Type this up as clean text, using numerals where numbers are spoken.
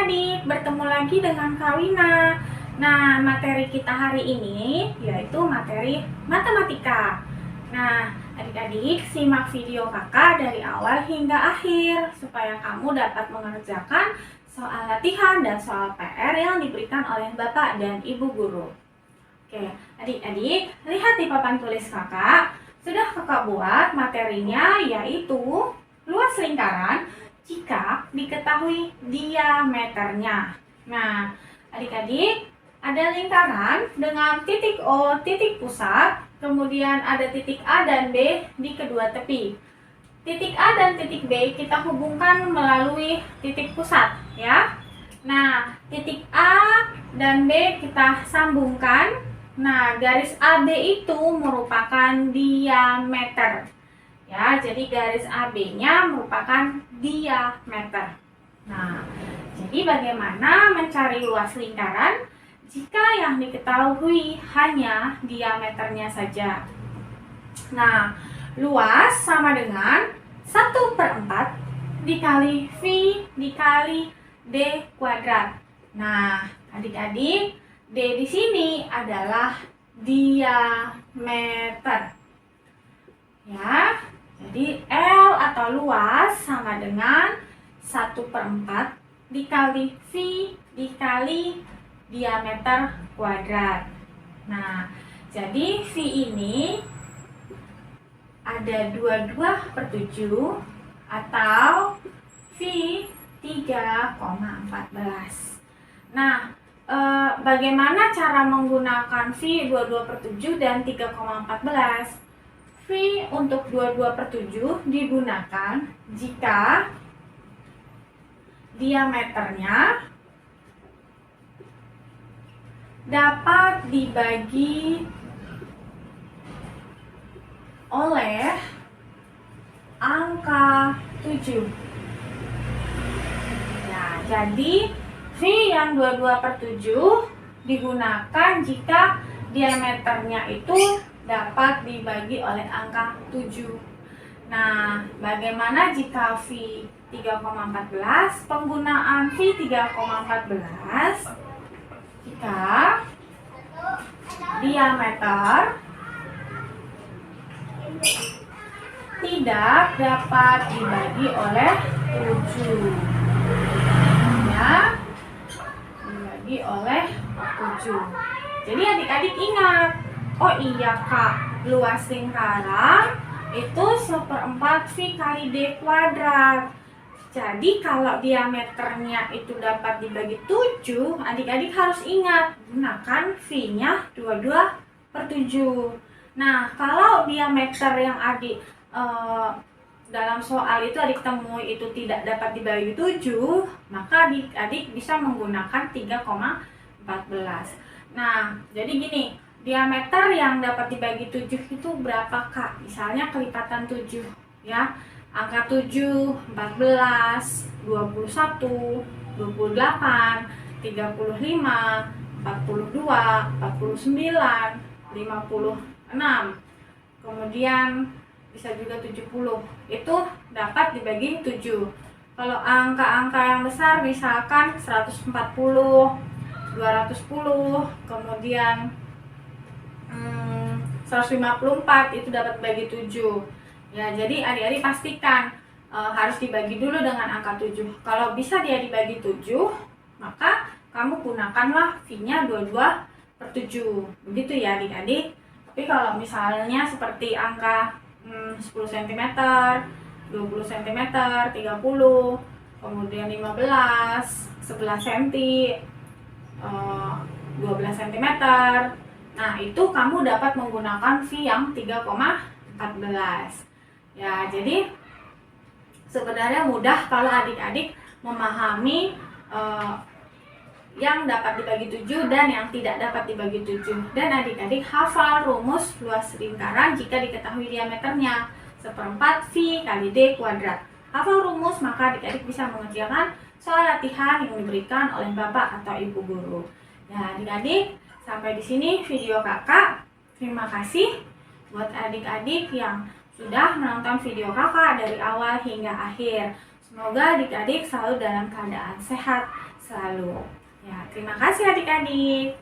adik-adik, bertemu lagi dengan Kak Wina. Nah, materi kita hari ini yaitu materi matematika. Nah, adik-adik simak video kakak dari awal hingga akhir supaya kamu dapat mengerjakan soal latihan dan soal PR yang diberikan oleh Bapak dan Ibu Guru. Oke, adik-adik, lihat di papan tulis kakak. Sudah kakak buat materinya yaitu luas lingkaran jika diketahui diameternya. Nah, adik-adik, ada lingkaran dengan titik O, titik pusat, kemudian ada titik A dan B di kedua tepi. Titik A dan titik B kita hubungkan melalui titik pusat, ya. Nah, titik A dan B kita sambungkan. Nah, garis AB itu merupakan diameter. Ya, jadi garis AB-nya merupakan diameter. Nah, jadi bagaimana mencari luas lingkaran jika yang diketahui hanya diameternya saja? Nah, luas sama dengan 1/4 dikali V dikali D kuadrat. Nah, adik-adik, D di sini adalah diameter. Ya, jadi L atau luas sama dengan 1/4 dikali V dikali diameter kuadrat. Nah, jadi V ini ada 22/7 atau V 3,14. Nah, bagaimana cara menggunakan V 22/7 dan 3,14? V untuk 22/7 digunakan jika diameternya dapat dibagi oleh angka 7. Nah, jadi V yang 22/7 digunakan jika diameternya itu dapat dibagi oleh angka 7. Nah, bagaimana jika V 3,14? Penggunaan V 3,14 jika diameter tidak dapat dibagi oleh 7. Ya, dibagi oleh 7. Jadi adik-adik ingat, oh iya Kak, luas lingkaran itu 1/4 V kali D kuadrat. Jadi kalau diameternya itu dapat dibagi 7, adik-adik harus ingat, gunakan V-nya 22/7. Nah, kalau diameter yang adik dalam soal itu adik temui itu tidak dapat dibagi 7, maka adik-adik bisa menggunakan 3,14. Nah, jadi gini, diameter yang dapat dibagi 7 itu berapa Kak? Misalnya kelipatan 7 ya. Angka 7, 14, 21, 28, 35, 42, 49, 56. Kemudian bisa juga 70. Itu dapat dibagi 7. Kalau angka-angka yang besar misalkan 140, 210, kemudian 154 itu dapat dibagi 7. Ya, jadi adik-adik pastikan harus dibagi dulu dengan angka 7. Kalau bisa dia dibagi 7, maka kamu gunakanlah V-nya 22/7. Begitu ya adik-adik. Tapi kalau misalnya seperti angka 10 cm, 20 cm, 30, kemudian 15, 11 cm, 12 cm. Nah, itu kamu dapat menggunakan V yang 3,14. Ya, jadi sebenarnya mudah kalau adik-adik memahami yang dapat dibagi 7 dan yang tidak dapat dibagi 7. Dan adik-adik hafal rumus luas lingkaran jika diketahui diameternya 1/4 V kali D kuadrat. Hafal rumus, maka adik-adik bisa mengerjakan soal latihan yang diberikan oleh Bapak atau Ibu Guru. Ya, adik-adik, sampai di sini video kakak. Terima kasih buat adik-adik yang sudah menonton video kakak dari awal hingga akhir. Semoga adik-adik selalu dalam keadaan sehat, selalu. Ya, terima kasih adik-adik.